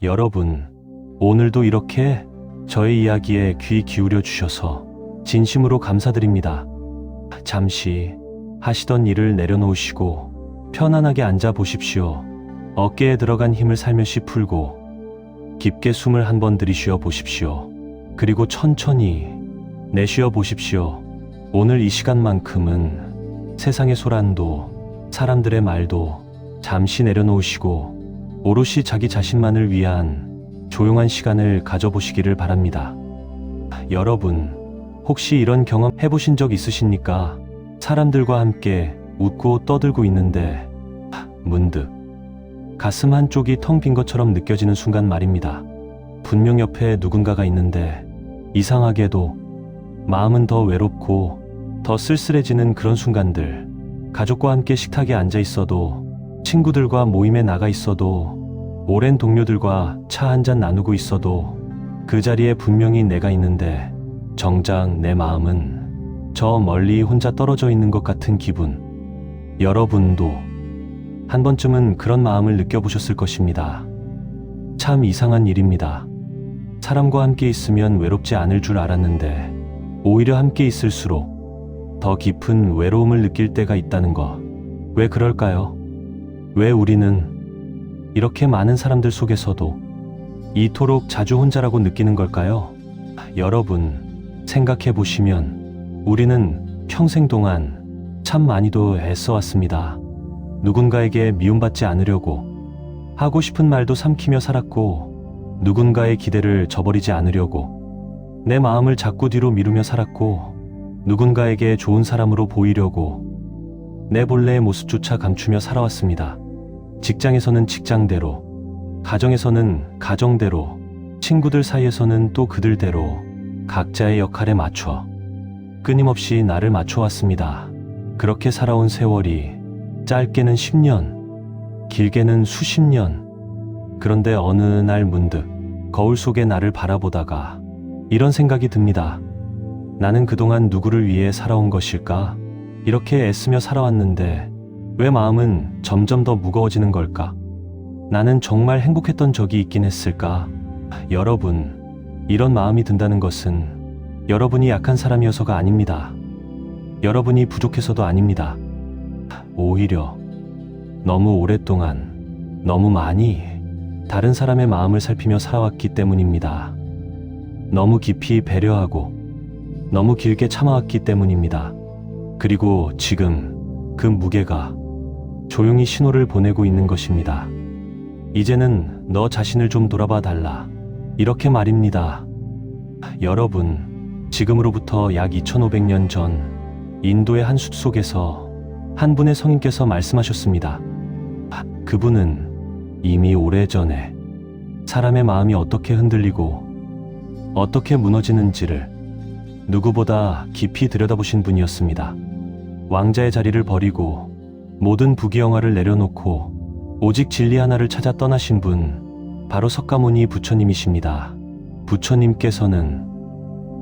여러분, 오늘도 이렇게 저의 이야기에 귀 기울여 주셔서 진심으로 감사드립니다. 잠시 하시던 일을 내려놓으시고 편안하게 앉아 보십시오. 어깨에 들어간 힘을 살며시 풀고 깊게 숨을 한번 들이쉬어 보십시오. 그리고 천천히 내쉬어 보십시오. 오늘 이 시간만큼은 세상의 소란도 사람들의 말도 잠시 내려놓으시고 오롯이 자기 자신만을 위한 조용한 시간을 가져보시기를 바랍니다. 여러분, 혹시 이런 경험 해보신 적 있으십니까? 사람들과 함께 웃고 떠들고 있는데 문득 가슴 한쪽이 텅 빈 것처럼 느껴지는 순간 말입니다. 분명 옆에 누군가가 있는데 이상하게도 마음은 더 외롭고 더 쓸쓸해지는 그런 순간들. 가족과 함께 식탁에 앉아 있어도, 친구들과 모임에 나가 있어도, 오랜 동료들과 차 한잔 나누고 있어도 그 자리에 분명히 내가 있는데 정작 내 마음은 저 멀리 혼자 떨어져 있는 것 같은 기분. 여러분도 한 번쯤은 그런 마음을 느껴보셨을 것입니다. 참 이상한 일입니다. 사람과 함께 있으면 외롭지 않을 줄 알았는데 오히려 함께 있을수록 더 깊은 외로움을 느낄 때가 있다는 것. 왜 그럴까요? 왜 우리는 이렇게 많은 사람들 속에서도 이토록 자주 혼자라고 느끼는 걸까요? 여러분, 생각해 보시면 우리는 평생 동안 참 많이도 애써왔습니다. 누군가에게 미움받지 않으려고 하고 싶은 말도 삼키며 살았고, 누군가의 기대를 저버리지 않으려고 내 마음을 자꾸 뒤로 미루며 살았고, 누군가에게 좋은 사람으로 보이려고 내 본래의 모습조차 감추며 살아왔습니다. 직장에서는 직장대로, 가정에서는 가정대로, 친구들 사이에서는 또 그들대로 각자의 역할에 맞춰 끊임없이 나를 맞춰왔습니다. 그렇게 살아온 세월이 짧게는 10년, 길게는 수십 년. 그런데 어느 날 문득 거울 속에 나를 바라보다가 이런 생각이 듭니다. 나는 그동안 누구를 위해 살아온 것일까? 이렇게 애쓰며 살아왔는데 왜 마음은 점점 더 무거워지는 걸까? 나는 정말 행복했던 적이 있긴 했을까? 여러분, 이런 마음이 든다는 것은 여러분이 약한 사람이어서가 아닙니다. 여러분이 부족해서도 아닙니다. 오히려 너무 오랫동안, 너무 많이 다른 사람의 마음을 살피며 살아왔기 때문입니다. 너무 깊이 배려하고 너무 길게 참아왔기 때문입니다. 그리고 지금 그 무게가 조용히 신호를 보내고 있는 것입니다. 이제는 너 자신을 좀 돌아봐 달라. 이렇게 말입니다. 여러분, 지금으로부터 약 2500년 전 인도의 한 숲속에서 한 분의 성인께서 말씀하셨습니다. 그분은 이미 오래전에 사람의 마음이 어떻게 흔들리고 어떻게 무너지는지를 누구보다 깊이 들여다보신 분이었습니다. 왕자의 자리를 버리고 모든 부귀영화를 내려놓고 오직 진리 하나를 찾아 떠나신 분, 바로 석가모니 부처님이십니다. 부처님께서는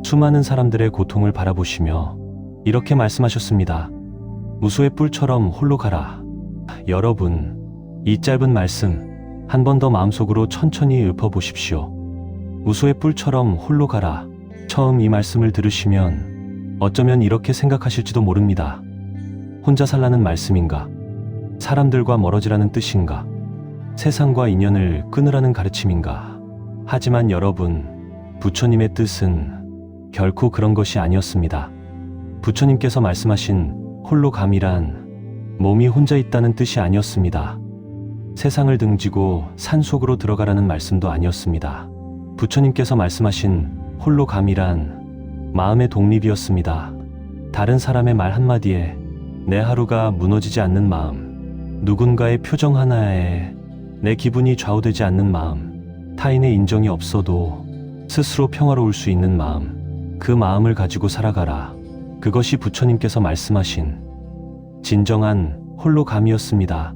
수많은 사람들의 고통을 바라보시며 이렇게 말씀하셨습니다. 무소의 뿔처럼 홀로 가라. 여러분, 이 짧은 말씀 한 번 더 마음속으로 천천히 읊어보십시오. 무소의 뿔처럼 홀로 가라. 처음 이 말씀을 들으시면 어쩌면 이렇게 생각하실지도 모릅니다. 혼자 살라는 말씀인가? 사람들과 멀어지라는 뜻인가? 세상과 인연을 끊으라는 가르침인가? 하지만 여러분, 부처님의 뜻은 결코 그런 것이 아니었습니다. 부처님께서 말씀하신 홀로감이란 몸이 혼자 있다는 뜻이 아니었습니다. 세상을 등지고 산속으로 들어가라는 말씀도 아니었습니다. 부처님께서 말씀하신 홀로감이란 마음의 독립이었습니다. 다른 사람의 말 한마디에 내 하루가 무너지지 않는 마음, 누군가의 표정 하나에 내 기분이 좌우되지 않는 마음, 타인의 인정이 없어도 스스로 평화로울 수 있는 마음, 그 마음을 가지고 살아가라. 그것이 부처님께서 말씀하신 진정한 홀로감이었습니다.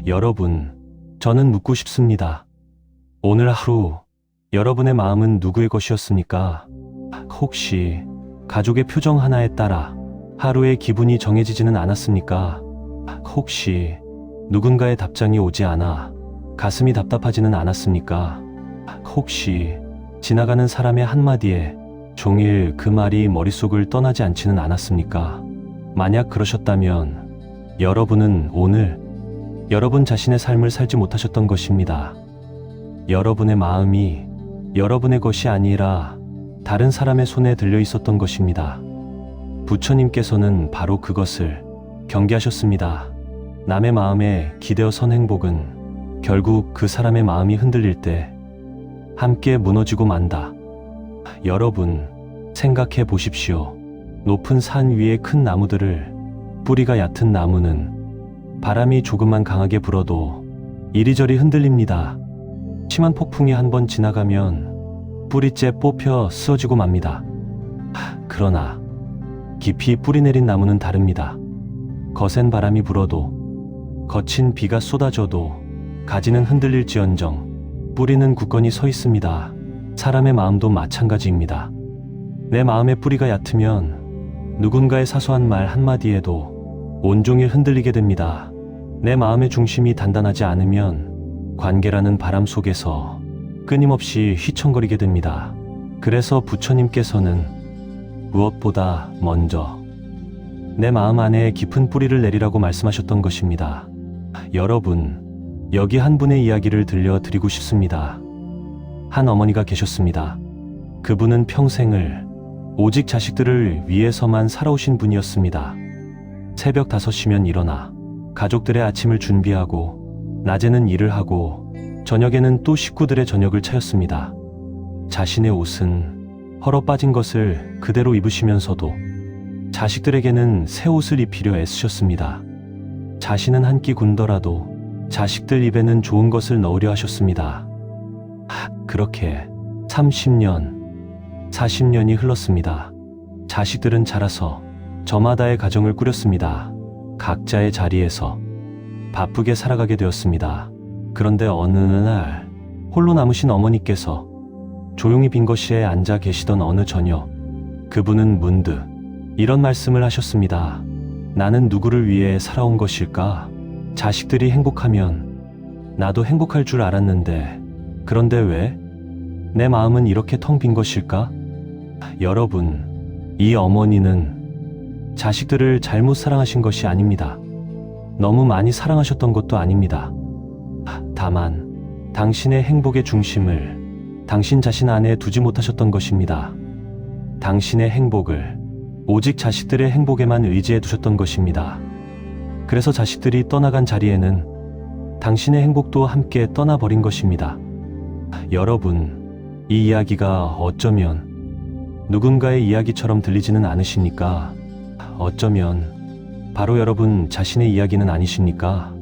여러분, 저는 묻고 싶습니다. 오늘 하루 여러분의 마음은 누구의 것이었습니까? 혹시 가족의 표정 하나에 따라 하루의 기분이 정해지지는 않았습니까? 혹시 누군가의 답장이 오지 않아 가슴이 답답하지는 않았습니까? 혹시 지나가는 사람의 한마디에 종일 그 말이 머릿속을 떠나지 않지는 않았습니까? 만약 그러셨다면 여러분은 오늘 여러분 자신의 삶을 살지 못하셨던 것입니다. 여러분의 마음이 여러분의 것이 아니라 다른 사람의 손에 들려 있었던 것입니다. 부처님께서는 바로 그것을 경계하셨습니다. 남의 마음에 기대어 선 행복은 결국 그 사람의 마음이 흔들릴 때 함께 무너지고 만다. 여러분, 생각해 보십시오. 높은 산 위의 큰 나무들을 뿌리가 얕은 나무는 바람이 조금만 강하게 불어도 이리저리 흔들립니다. 심한 폭풍이 한번 지나가면 뿌리째 뽑혀 쓰러지고 맙니다. 그러나 깊이 뿌리 내린 나무는 다릅니다. 거센 바람이 불어도 거친 비가 쏟아져도 가지는 흔들릴지언정 뿌리는 굳건히 서 있습니다. 사람의 마음도 마찬가지입니다. 내 마음의 뿌리가 얕으면 누군가의 사소한 말 한마디에도 온종일 흔들리게 됩니다. 내 마음의 중심이 단단하지 않으면 관계라는 바람 속에서 끊임없이 휘청거리게 됩니다. 그래서 부처님께서는 무엇보다 먼저 내 마음 안에 깊은 뿌리를 내리라고 말씀하셨던 것입니다. 여러분, 여기 한 분의 이야기를 들려드리고 싶습니다. 한 어머니가 계셨습니다. 그분은 평생을 오직 자식들을 위해서만 살아오신 분이었습니다. 새벽 5시면 일어나 가족들의 아침을 준비하고 낮에는 일을 하고 저녁에는 또 식구들의 저녁을 차렸습니다. 자신의 옷은 헐어 빠진 것을 그대로 입으시면서도 자식들에게는 새 옷을 입히려 애쓰셨습니다. 자신은 한 끼 굶더라도 자식들 입에는 좋은 것을 넣으려 하셨습니다. 그렇게 30년, 40년이 흘렀습니다. 자식들은 자라서 저마다의 가정을 꾸렸습니다. 각자의 자리에서 바쁘게 살아가게 되었습니다. 그런데 어느 날 홀로 남으신 어머니께서 조용히 빈 거실에 앉아 계시던 어느 저녁, 그분은 문득 이런 말씀을 하셨습니다. 나는 누구를 위해 살아온 것일까? 자식들이 행복하면 나도 행복할 줄 알았는데, 그런데 왜 내 마음은 이렇게 텅 빈 것일까? 여러분, 이 어머니는 자식들을 잘못 사랑하신 것이 아닙니다. 너무 많이 사랑하셨던 것도 아닙니다. 다만 당신의 행복의 중심을 당신 자신 안에 두지 못하셨던 것입니다. 당신의 행복을 오직 자식들의 행복에만 의지해 두셨던 것입니다. 그래서 자식들이 떠나간 자리에는 당신의 행복도 함께 떠나버린 것입니다. 여러분, 이 이야기가 어쩌면 누군가의 이야기처럼 들리지는 않으십니까? 어쩌면 바로 여러분 자신의 이야기는 아니십니까?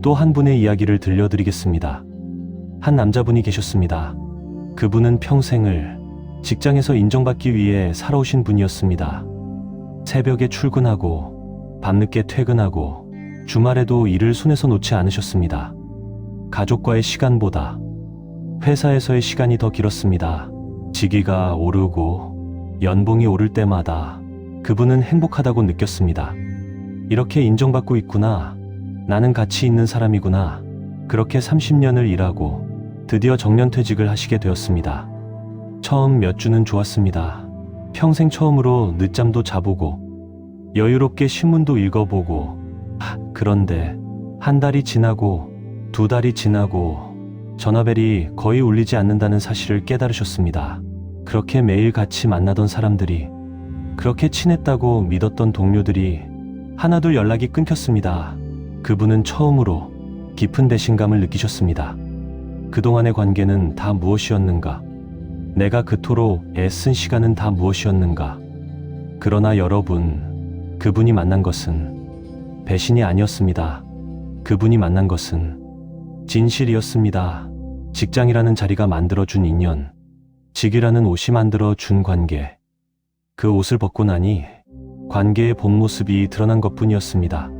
또 한 분의 이야기를 들려드리겠습니다. 한 남자분이 계셨습니다. 그분은 평생을 직장에서 인정받기 위해 살아오신 분이었습니다. 새벽에 출근하고 밤늦게 퇴근하고 주말에도 일을 손에서 놓지 않으셨습니다. 가족과의 시간보다 회사에서의 시간이 더 길었습니다. 직위가 오르고 연봉이 오를 때마다 그분은 행복하다고 느꼈습니다. 이렇게 인정받고 있구나. 나는 가치 있는 사람이구나. 그렇게 30년을 일하고 드디어 정년퇴직을 하시게 되었습니다. 처음 몇 주는 좋았습니다. 평생 처음으로 늦잠도 자보고 여유롭게 신문도 읽어보고, 그런데 한 달이 지나고 2달이 지나고 전화벨이 거의 울리지 않는다는 사실을 깨달으셨습니다. 그렇게 매일 같이 만나던 사람들이, 그렇게 친했다고 믿었던 동료들이 하나둘 연락이 끊겼습니다. 그분은 처음으로 깊은 배신감을 느끼셨습니다. 그동안의 관계는 다 무엇이었는가? 내가 그토록 애쓴 시간은 다 무엇이었는가? 그러나 여러분, 그분이 만난 것은 배신이 아니었습니다. 그분이 만난 것은 진실이었습니다. 직장이라는 자리가 만들어준 인연, 직이라는 옷이 만들어준 관계, 그 옷을 벗고 나니 관계의 본 모습이 드러난 것뿐이었습니다.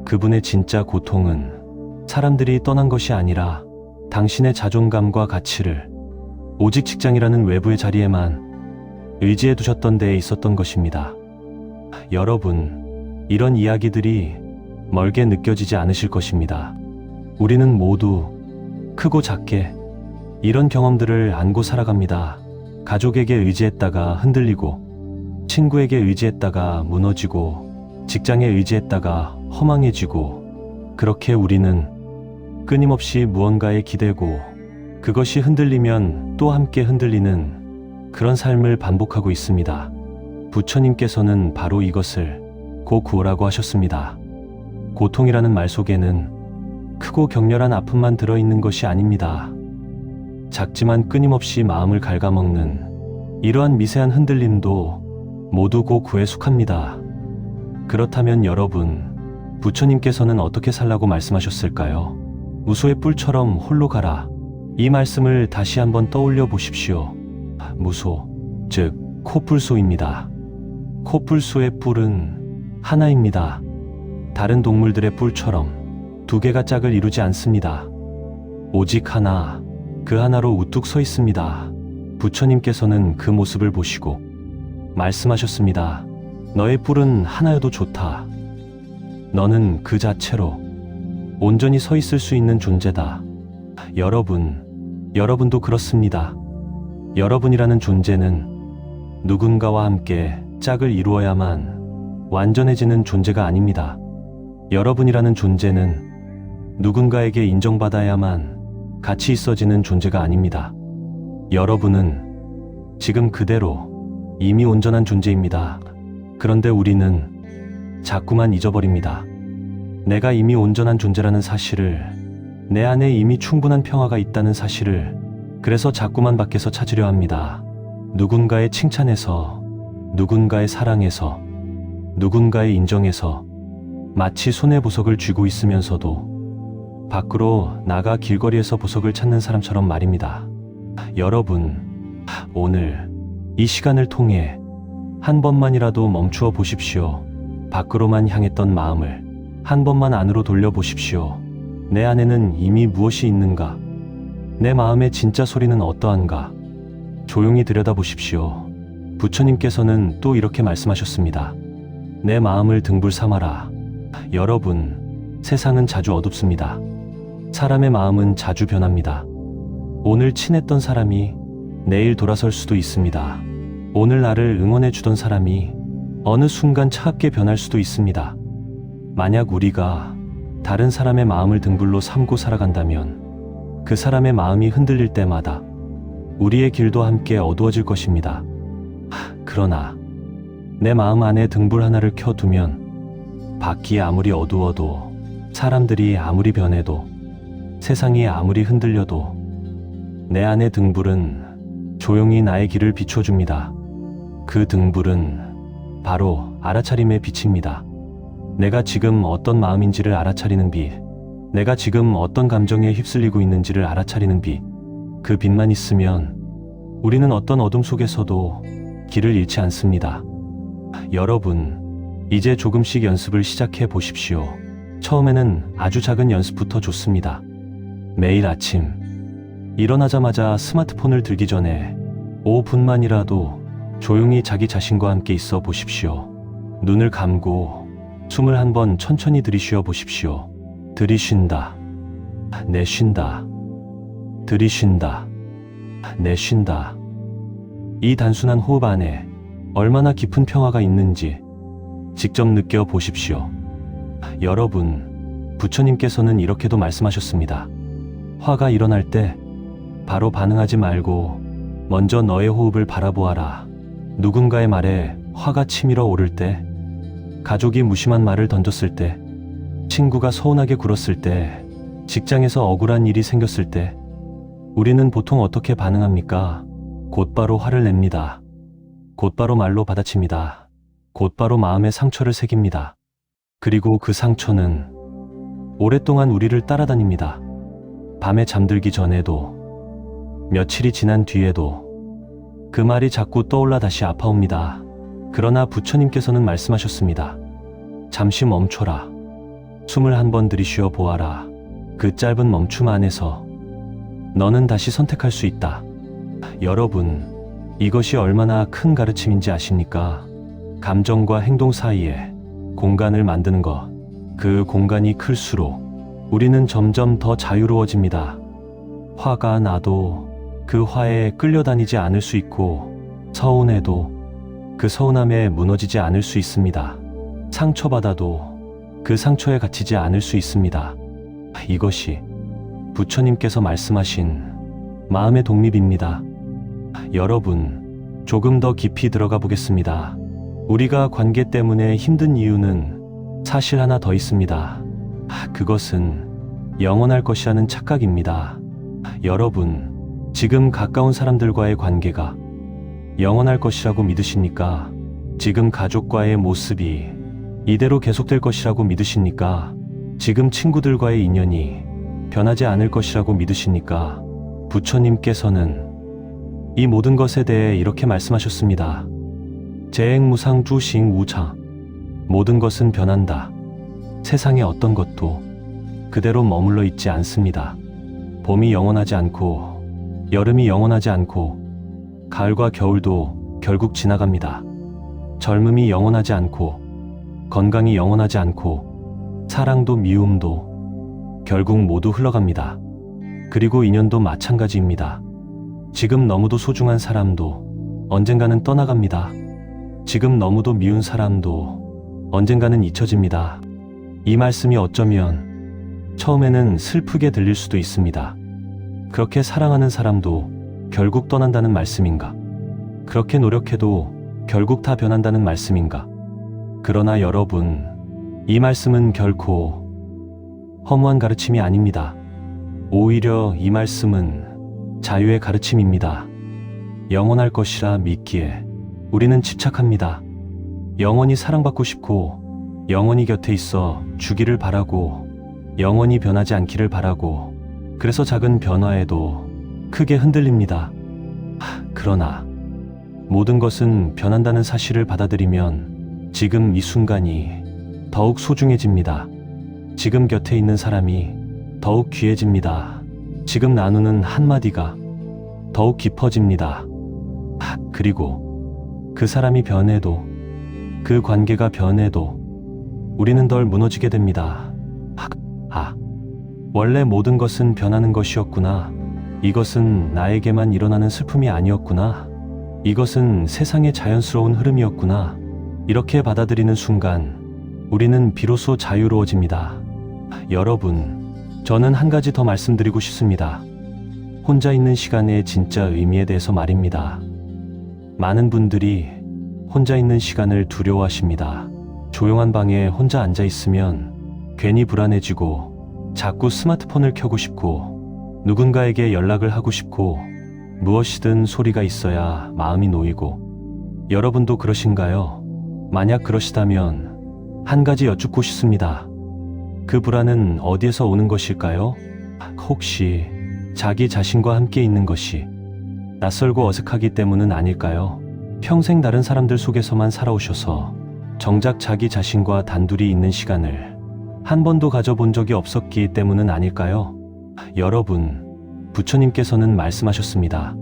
그분의 진짜 고통은 사람들이 떠난 것이 아니라 당신의 자존감과 가치를 오직 직장이라는 외부의 자리에만 의지해 두셨던 데에 있었던 것입니다. 여러분, 이런 이야기들이 멀게 느껴지지 않으실 것입니다. 우리는 모두 크고 작게 이런 경험들을 안고 살아갑니다. 가족에게 의지했다가 흔들리고, 친구에게 의지했다가 무너지고, 직장에 의지했다가 허망해지고, 그렇게 우리는 끊임없이 무언가에 기대고, 그것이 흔들리면 또 함께 흔들리는 그런 삶을 반복하고 있습니다. 부처님께서는 바로 이것을 고구오라고 하셨습니다. 고통이라는 말 속에는 크고 격렬한 아픔만 들어있는 것이 아닙니다. 작지만 끊임없이 마음을 갉아먹는 이러한 미세한 흔들림도 모두 고구에 속합니다. 그렇다면 여러분, 부처님께서는 어떻게 살라고 말씀하셨을까요? 무소의 뿔처럼 홀로 가라. 이 말씀을 다시 한번 떠올려 보십시오. 무소, 즉 코뿔소입니다. 코뿔소의 뿔은 하나입니다. 다른 동물들의 뿔처럼 두 개가 짝을 이루지 않습니다. 오직 하나, 그 하나로 우뚝 서 있습니다. 부처님께서는 그 모습을 보시고 말씀하셨습니다. 너의 뿔은 하나여도 좋다. 너는 그 자체로 온전히 서 있을 수 있는 존재다. 여러분도 그렇습니다. 여러분이라는 존재는 누군가와 함께 짝을 이루어야만 완전해지는 존재가 아닙니다. 여러분이라는 존재는 누군가에게 인정받아야만 가치 있어지는 존재가 아닙니다. 여러분은 지금 그대로 이미 온전한 존재입니다. 그런데 우리는 자꾸만 잊어버립니다. 내가 이미 온전한 존재라는 사실을, 내 안에 이미 충분한 평화가 있다는 사실을, 그래서 자꾸만 밖에서 찾으려 합니다. 누군가의 칭찬에서, 누군가의 사랑에서, 누군가의 인정에서 마치 손에 보석을 쥐고 있으면서도 밖으로 나가 길거리에서 보석을 찾는 사람처럼 말입니다. 여러분, 오늘 이 시간을 통해 한 번만이라도 멈추어 보십시오. 밖으로만 향했던 마음을 한 번만 안으로 돌려보십시오. 내 안에는 이미 무엇이 있는가? 내 마음의 진짜 소리는 어떠한가? 조용히 들여다보십시오. 부처님께서는 또 이렇게 말씀하셨습니다. 내 마음을 등불 삼아라. 여러분, 세상은 자주 어둡습니다. 사람의 마음은 자주 변합니다. 오늘 친했던 사람이 내일 돌아설 수도 있습니다. 오늘 나를 응원해 주던 사람이 어느 순간 차갑게 변할 수도 있습니다. 만약 우리가 다른 사람의 마음을 등불로 삼고 살아간다면 그 사람의 마음이 흔들릴 때마다 우리의 길도 함께 어두워질 것입니다. 그러나 내 마음 안에 등불 하나를 켜두면 밖이 아무리 어두워도, 사람들이 아무리 변해도, 세상이 아무리 흔들려도 내 안의 등불은 조용히 나의 길을 비춰줍니다. 그 등불은 바로 알아차림의 빛입니다. 내가 지금 어떤 마음인지를 알아차리는 빛, 내가 지금 어떤 감정에 휩쓸리고 있는지를 알아차리는 빛, 그 빛만 있으면 우리는 어떤 어둠 속에서도 길을 잃지 않습니다. 여러분, 이제 조금씩 연습을 시작해 보십시오. 처음에는 아주 작은 연습부터 좋습니다. 매일 아침 일어나자마자 스마트폰을 들기 전에 5분만이라도 조용히 자기 자신과 함께 있어 보십시오. 눈을 감고 숨을 한번 천천히 들이쉬어 보십시오. 들이쉰다, 내쉰다, 들이쉰다, 내쉰다. 이 단순한 호흡 안에 얼마나 깊은 평화가 있는지 직접 느껴 보십시오. 여러분, 부처님께서는 이렇게도 말씀하셨습니다. 화가 일어날 때 바로 반응하지 말고 먼저 너의 호흡을 바라보아라. 누군가의 말에 화가 치밀어 오를 때, 가족이 무심한 말을 던졌을 때, 친구가 서운하게 굴었을 때, 직장에서 억울한 일이 생겼을 때 우리는 보통 어떻게 반응합니까? 곧바로 화를 냅니다. 곧바로 말로 받아칩니다. 곧바로 마음의 상처를 새깁니다. 그리고 그 상처는 오랫동안 우리를 따라다닙니다. 밤에 잠들기 전에도, 며칠이 지난 뒤에도 그 말이 자꾸 떠올라 다시 아파옵니다. 그러나 부처님께서는 말씀하셨습니다. 잠시 멈춰라. 숨을 한번 들이쉬어 보아라. 그 짧은 멈춤 안에서 너는 다시 선택할 수 있다. 여러분, 이것이 얼마나 큰 가르침인지 아십니까? 감정과 행동 사이에 공간을 만드는 것, 그 공간이 클수록 우리는 점점 더 자유로워집니다. 화가 나도 그 화에 끌려다니지 않을 수 있고, 서운해도 그 서운함에 무너지지 않을 수 있습니다. 상처받아도 그 상처에 갇히지 않을 수 있습니다. 이것이 부처님께서 말씀하신 마음의 독립입니다. 여러분, 조금 더 깊이 들어가 보겠습니다. 우리가 관계 때문에 힘든 이유는 사실 하나 더 있습니다. 그것은 영원할 것이라는 착각입니다. 여러분, 지금 가까운 사람들과의 관계가 영원할 것이라고 믿으십니까? 지금 가족과의 모습이 이대로 계속될 것이라고 믿으십니까? 지금 친구들과의 인연이 변하지 않을 것이라고 믿으십니까? 부처님께서는 이 모든 것에 대해 이렇게 말씀하셨습니다. 재행무상 주싱 우차. 모든 것은 변한다. 세상의 어떤 것도 그대로 머물러 있지 않습니다. 봄이 영원하지 않고, 여름이 영원하지 않고, 가을과 겨울도 결국 지나갑니다. 젊음이 영원하지 않고, 건강이 영원하지 않고, 사랑도 미움도 결국 모두 흘러갑니다. 그리고 인연도 마찬가지입니다. 지금 너무도 소중한 사람도 언젠가는 떠나갑니다. 지금 너무도 미운 사람도 언젠가는 잊혀집니다. 이 말씀이 어쩌면 처음에는 슬프게 들릴 수도 있습니다. 그렇게 사랑하는 사람도 결국 떠난다는 말씀인가? 그렇게 노력해도 결국 다 변한다는 말씀인가? 그러나 여러분, 이 말씀은 결코 허무한 가르침이 아닙니다. 오히려 이 말씀은 자유의 가르침입니다. 영원할 것이라 믿기에 우리는 집착합니다. 영원히 사랑받고 싶고, 영원히 곁에 있어 주기를 바라고, 영원히 변하지 않기를 바라고, 그래서 작은 변화에도 크게 흔들립니다. 그러나 모든 것은 변한다는 사실을 받아들이면 지금 이 순간이 더욱 소중해집니다. 지금 곁에 있는 사람이 더욱 귀해집니다. 지금 나누는 한마디가 더욱 깊어집니다. 그리고 그 사람이 변해도, 그 관계가 변해도 우리는 덜 무너지게 됩니다. 원래 모든 것은 변하는 것이었구나. 이것은 나에게만 일어나는 슬픔이 아니었구나. 이것은 세상의 자연스러운 흐름이었구나. 이렇게 받아들이는 순간 우리는 비로소 자유로워집니다. 여러분, 저는 한 가지 더 말씀드리고 싶습니다. 혼자 있는 시간의 진짜 의미에 대해서 말입니다. 많은 분들이 혼자 있는 시간을 두려워하십니다. 조용한 방에 혼자 앉아 있으면 괜히 불안해지고, 자꾸 스마트폰을 켜고 싶고, 누군가에게 연락을 하고 싶고, 무엇이든 소리가 있어야 마음이 놓이고. 여러분도 그러신가요? 만약 그러시다면 한 가지 여쭙고 싶습니다. 그 불안은 어디에서 오는 것일까요? 혹시 자기 자신과 함께 있는 것이 낯설고 어색하기 때문은 아닐까요? 평생 다른 사람들 속에서만 살아오셔서 정작 자기 자신과 단둘이 있는 시간을 한 번도 가져본 적이 없었기 때문은 아닐까요? 여러분, 부처님께서는 말씀하셨습니다.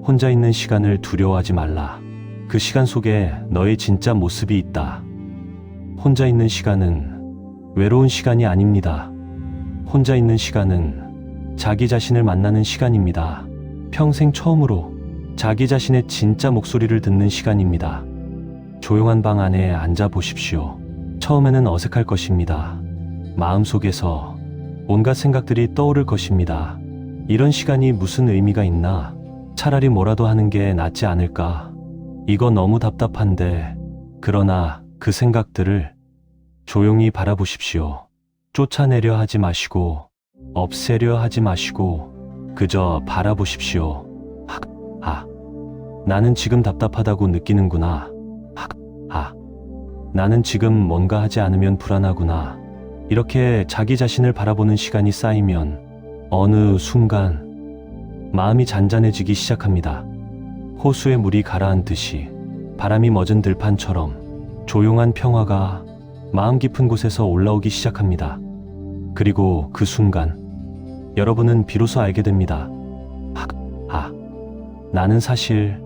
혼자 있는 시간을 두려워하지 말라. 그 시간 속에 너의 진짜 모습이 있다. 혼자 있는 시간은 외로운 시간이 아닙니다. 혼자 있는 시간은 자기 자신을 만나는 시간입니다. 평생 처음으로 자기 자신의 진짜 목소리를 듣는 시간입니다. 조용한 방 안에 앉아 보십시오. 처음에는 어색할 것입니다. 마음속에서 온갖 생각들이 떠오를 것입니다. 이런 시간이 무슨 의미가 있나? 차라리 뭐라도 하는 게 낫지 않을까? 이거 너무 답답한데. 그러나 그 생각들을 조용히 바라보십시오. 쫓아내려 하지 마시고, 없애려 하지 마시고, 그저 바라보십시오. 나는 지금 답답하다고 느끼는구나. 나는 지금 뭔가 하지 않으면 불안하구나. 이렇게 자기 자신을 바라보는 시간이 쌓이면 어느 순간 마음이 잔잔해지기 시작합니다. 호수에 물이 가라앉듯이 바람이 멎은 들판처럼 조용한 평화가 마음 깊은 곳에서 올라오기 시작합니다. 그리고 그 순간 여러분은 비로소 알게 됩니다. 나는 사실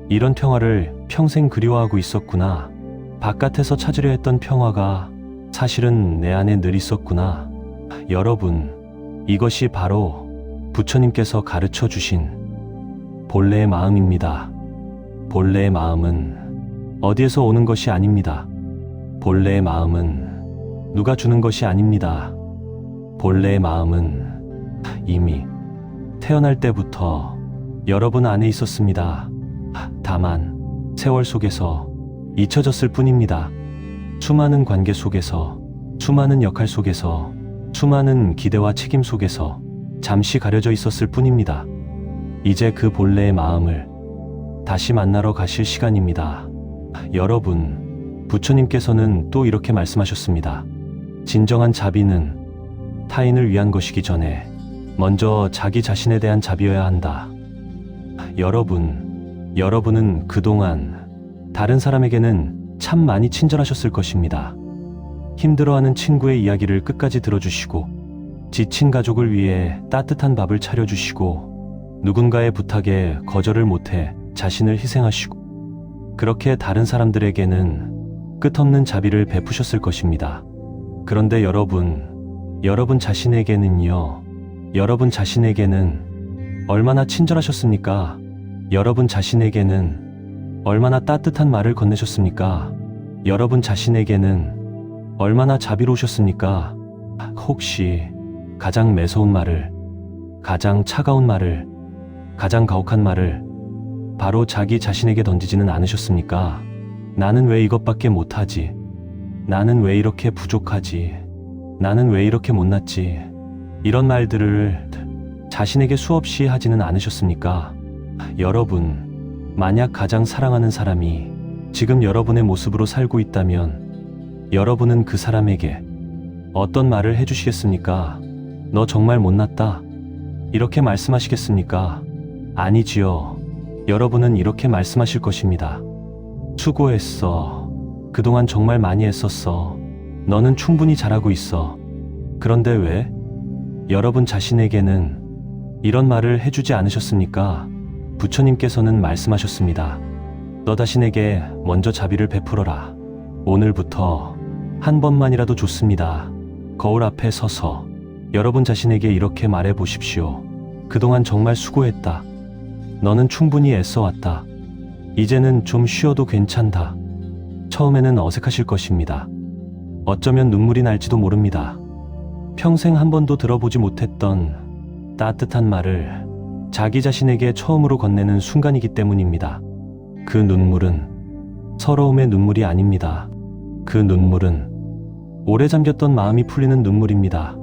이런 평화를 평생 그리워하고 있었구나. 바깥에서 찾으려 했던 평화가 사실은 내 안에 늘 있었구나. 여러분, 이것이 바로 부처님께서 가르쳐 주신 본래의 마음입니다. 본래의 마음은 어디에서 오는 것이 아닙니다. 본래의 마음은 누가 주는 것이 아닙니다. 본래의 마음은 이미 태어날 때부터 여러분 안에 있었습니다. 다만 세월 속에서 잊혀졌을 뿐입니다. 수많은 관계 속에서, 수많은 역할 속에서, 수많은 기대와 책임 속에서 잠시 가려져 있었을 뿐입니다. 이제 그 본래의 마음을 다시 만나러 가실 시간입니다. 여러분, 부처님께서는 또 이렇게 말씀하셨습니다. 진정한 자비는 타인을 위한 것이기 전에 먼저 자기 자신에 대한 자비여야 한다. 여러분은 그동안 다른 사람에게는 참 많이 친절하셨을 것입니다. 힘들어하는 친구의 이야기를 끝까지 들어주시고, 지친 가족을 위해 따뜻한 밥을 차려주시고, 누군가의 부탁에 거절을 못해 자신을 희생하시고, 그렇게 다른 사람들에게는 끝없는 자비를 베푸셨을 것입니다. 그런데 여러분 자신에게는요, 여러분 자신에게는 얼마나 친절하셨습니까? 여러분 자신에게는 얼마나 따뜻한 말을 건네셨습니까? 여러분 자신에게는 얼마나 자비로우셨습니까? 혹시 가장 매서운 말을, 가장 차가운 말을, 가장 가혹한 말을 바로 자기 자신에게 던지지는 않으셨습니까? 나는 왜 이것밖에 못하지? 나는 왜 이렇게 부족하지? 나는 왜 이렇게 못났지? 이런 말들을 자신에게 수없이 하지는 않으셨습니까? 여러분, 만약 가장 사랑하는 사람이 지금 여러분의 모습으로 살고 있다면 여러분은 그 사람에게 어떤 말을 해주시겠습니까? 너 정말 못났다. 이렇게 말씀하시겠습니까? 아니지요. 여러분은 이렇게 말씀하실 것입니다. 수고했어. 그동안 정말 많이 애썼어. 너는 충분히 잘하고 있어. 그런데 왜? 여러분 자신에게는 이런 말을 해주지 않으셨습니까? 부처님께서는 말씀하셨습니다. 너 자신에게 먼저 자비를 베풀어라. 오늘부터 한 번만이라도 좋습니다. 거울 앞에 서서 여러분 자신에게 이렇게 말해 보십시오. 그동안 정말 수고했다. 너는 충분히 애써왔다. 이제는 좀 쉬어도 괜찮다. 처음에는 어색하실 것입니다. 어쩌면 눈물이 날지도 모릅니다. 평생 한 번도 들어보지 못했던 따뜻한 말을 자기 자신에게 처음으로 건네는 순간이기 때문입니다. 그 눈물은 서러움의 눈물이 아닙니다. 그 눈물은 오래 잠겼던 마음이 풀리는 눈물입니다.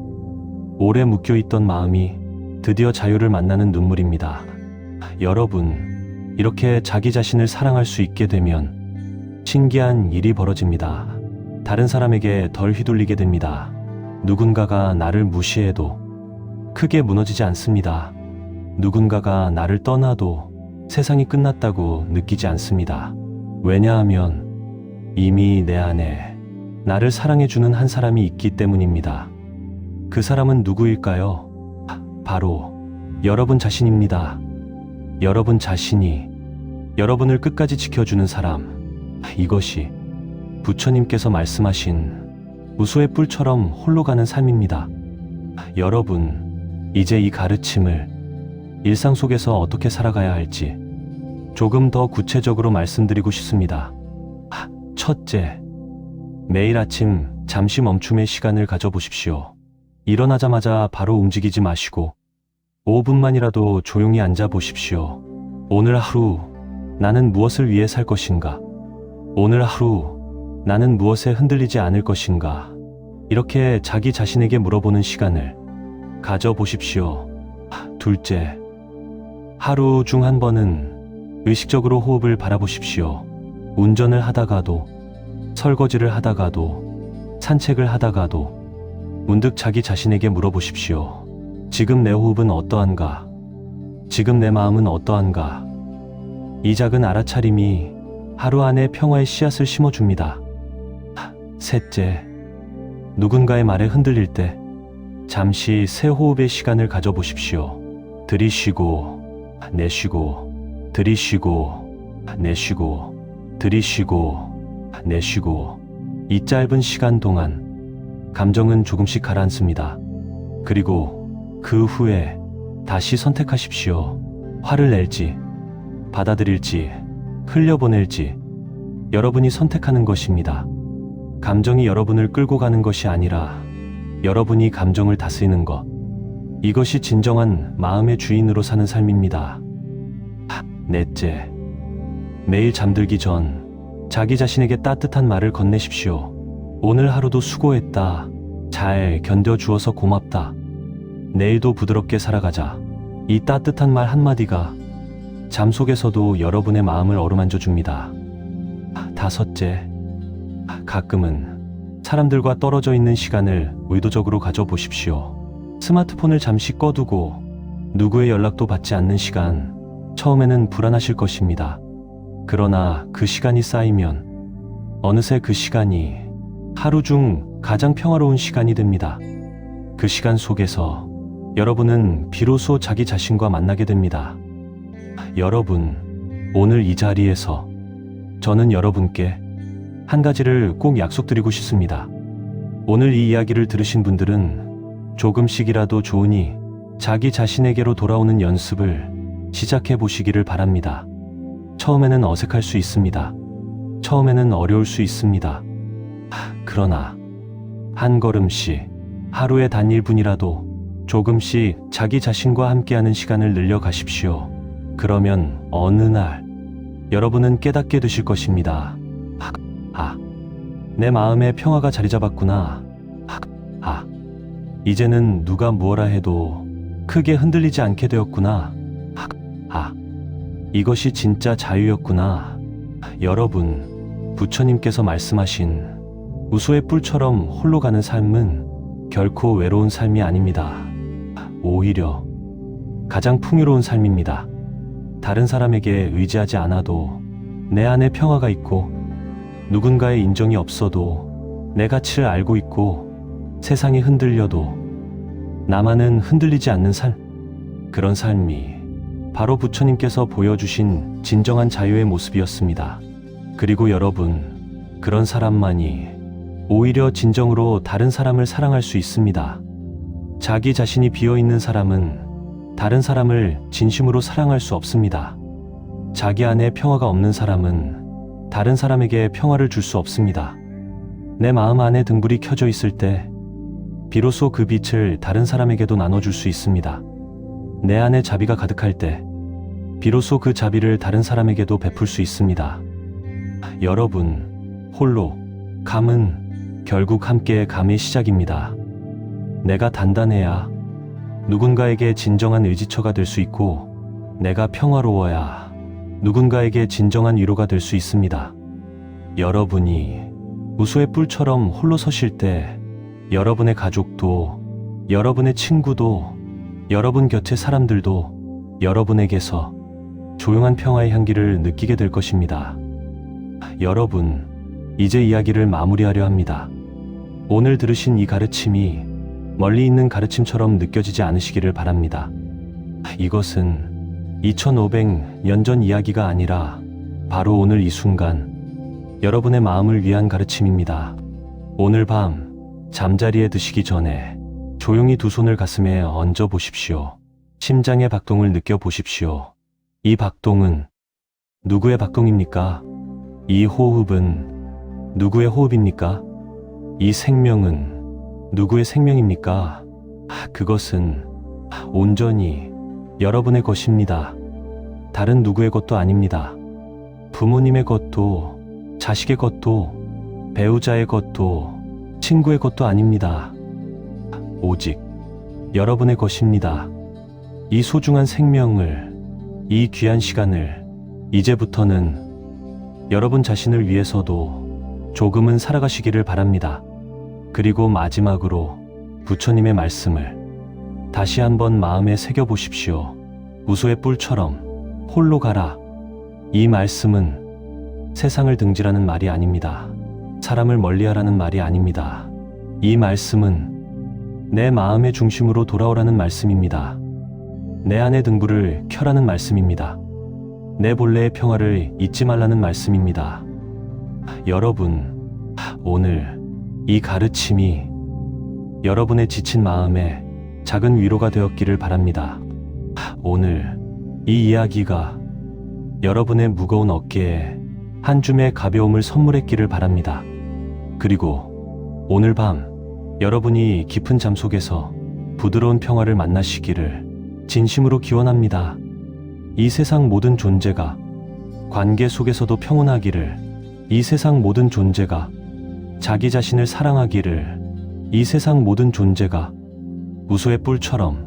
오래 묶여있던 마음이 드디어 자유를 만나는 눈물입니다. 여러분, 이렇게 자기 자신을 사랑할 수 있게 되면 신기한 일이 벌어집니다. 다른 사람에게 덜 휘둘리게 됩니다. 누군가가 나를 무시해도 크게 무너지지 않습니다. 누군가가 나를 떠나도 세상이 끝났다고 느끼지 않습니다. 왜냐하면 이미 내 안에 나를 사랑해주는 한 사람이 있기 때문입니다. 그 사람은 누구일까요? 바로 여러분 자신입니다. 여러분 자신이 여러분을 끝까지 지켜주는 사람, 이것이 부처님께서 말씀하신 무소의 뿔처럼 홀로 가는 삶입니다. 여러분, 이제 이 가르침을 일상 속에서 어떻게 살아가야 할지 조금 더 구체적으로 말씀드리고 싶습니다. 첫째, 매일 아침 잠시 멈춤의 시간을 가져보십시오. 일어나자마자 바로 움직이지 마시고 5분만이라도 조용히 앉아 보십시오. 오늘 하루 나는 무엇을 위해 살 것인가? 오늘 하루 나는 무엇에 흔들리지 않을 것인가? 이렇게 자기 자신에게 물어보는 시간을 가져보십시오. 둘째, 하루 중 한 번은 의식적으로 호흡을 바라보십시오. 운전을 하다가도, 설거지를 하다가도, 산책을 하다가도 문득 자기 자신에게 물어보십시오. 지금 내 호흡은 어떠한가? 지금 내 마음은 어떠한가? 이 작은 알아차림이 하루 안에 평화의 씨앗을 심어줍니다. 셋째, 누군가의 말에 흔들릴 때 잠시 새 호흡의 시간을 가져보십시오. 들이쉬고, 내쉬고, 들이쉬고, 내쉬고, 들이쉬고, 내쉬고. 이 짧은 시간 동안 감정은 조금씩 가라앉습니다. 그리고 그 후에 다시 선택하십시오. 화를 낼지, 받아들일지, 흘려보낼지, 여러분이 선택하는 것입니다. 감정이 여러분을 끌고 가는 것이 아니라 여러분이 감정을 다스리는 것. 이것이 진정한 마음의 주인으로 사는 삶입니다. 넷째, 매일 잠들기 전 자기 자신에게 따뜻한 말을 건네십시오. 오늘 하루도 수고했다. 잘 견뎌주어서 고맙다. 내일도 부드럽게 살아가자. 이 따뜻한 말 한마디가 잠 속에서도 여러분의 마음을 어루만져 줍니다. 다섯째, 가끔은 사람들과 떨어져 있는 시간을 의도적으로 가져보십시오. 스마트폰을 잠시 꺼두고 누구의 연락도 받지 않는 시간, 처음에는 불안하실 것입니다. 그러나 그 시간이 쌓이면 어느새 그 시간이 하루 중 가장 평화로운 시간이 됩니다. 그 시간 속에서 여러분은 비로소 자기 자신과 만나게 됩니다. 여러분, 오늘 이 자리에서 저는 여러분께 한 가지를 꼭 약속드리고 싶습니다. 오늘 이 이야기를 들으신 분들은 조금씩이라도 좋으니 자기 자신에게로 돌아오는 연습을 시작해 보시기를 바랍니다. 처음에는 어색할 수 있습니다. 처음에는 어려울 수 있습니다. 그러나 한 걸음씩, 하루에 단 1분이라도 조금씩 자기 자신과 함께하는 시간을 늘려가십시오. 그러면 어느 날 여러분은 깨닫게 되실 것입니다. 내 마음에 평화가 자리 잡았구나. 이제는 누가 무엇라 해도 크게 흔들리지 않게 되었구나. 이것이 진짜 자유였구나. 여러분, 부처님께서 말씀하신 우수의 뿔처럼 홀로 가는 삶은 결코 외로운 삶이 아닙니다. 오히려 가장 풍요로운 삶입니다. 다른 사람에게 의지하지 않아도 내 안에 평화가 있고, 누군가의 인정이 없어도 내 가치를 알고 있고, 세상이 흔들려도 나만은 흔들리지 않는 삶. 그런 삶이 바로 부처님께서 보여주신 진정한 자유의 모습이었습니다. 그리고 여러분, 그런 사람만이 오히려 진정으로 다른 사람을 사랑할 수 있습니다. 자기 자신이 비어있는 사람은 다른 사람을 진심으로 사랑할 수 없습니다. 자기 안에 평화가 없는 사람은 다른 사람에게 평화를 줄 수 없습니다. 내 마음 안에 등불이 켜져 있을 때 비로소 그 빛을 다른 사람에게도 나눠줄 수 있습니다. 내 안에 자비가 가득할 때 비로소 그 자비를 다른 사람에게도 베풀 수 있습니다. 여러분, 홀로 감은 결국 함께의 감의 시작입니다. 내가 단단해야 누군가에게 진정한 의지처가 될 수 있고, 내가 평화로워야 누군가에게 진정한 위로가 될 수 있습니다. 여러분이 우수의 뿔처럼 홀로 서실 때 여러분의 가족도, 여러분의 친구도, 여러분 곁의 사람들도 여러분에게서 조용한 평화의 향기를 느끼게 될 것입니다. 여러분, 이제 이야기를 마무리하려 합니다. 오늘 들으신 이 가르침이 멀리 있는 가르침처럼 느껴지지 않으시기를 바랍니다. 이것은 2500년 전 이야기가 아니라 바로 오늘 이 순간 여러분의 마음을 위한 가르침입니다. 오늘 밤 잠자리에 드시기 전에 조용히 두 손을 가슴에 얹어 보십시오. 심장의 박동을 느껴보십시오. 이 박동은 누구의 박동입니까? 이 호흡은 누구의 호흡입니까? 이 생명은 누구의 생명입니까? 그것은 온전히 여러분의 것입니다. 다른 누구의 것도 아닙니다. 부모님의 것도, 자식의 것도, 배우자의 것도, 친구의 것도 아닙니다. 오직 여러분의 것입니다. 이 소중한 생명을, 이 귀한 시간을 이제부터는 여러분 자신을 위해서도 조금은 살아가시기를 바랍니다. 그리고 마지막으로 부처님의 말씀을 다시 한번 마음에 새겨보십시오. 우수의 뿔처럼 홀로 가라. 이 말씀은 세상을 등지라는 말이 아닙니다. 사람을 멀리하라는 말이 아닙니다. 이 말씀은 내 마음의 중심으로 돌아오라는 말씀입니다. 내 안의 등불을 켜라는 말씀입니다. 내 본래의 평화를 잊지 말라는 말씀입니다. 여러분, 오늘 이 가르침이 여러분의 지친 마음에 작은 위로가 되었기를 바랍니다. 오늘 이 이야기가 여러분의 무거운 어깨에 한 줌의 가벼움을 선물했기를 바랍니다. 그리고 오늘 밤 여러분이 깊은 잠 속에서 부드러운 평화를 만나시기를 진심으로 기원합니다. 이 세상 모든 존재가 관계 속에서도 평온하기를, 이 세상 모든 존재가 자기 자신을 사랑하기를, 이 세상 모든 존재가 우수의 뿔처럼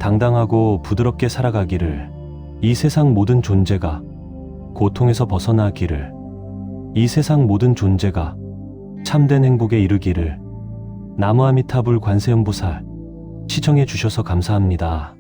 당당하고 부드럽게 살아가기를, 이 세상 모든 존재가 고통에서 벗어나기를, 이 세상 모든 존재가 참된 행복에 이르기를. 나무아미타불 관세음보살, 시청해 주셔서 감사합니다.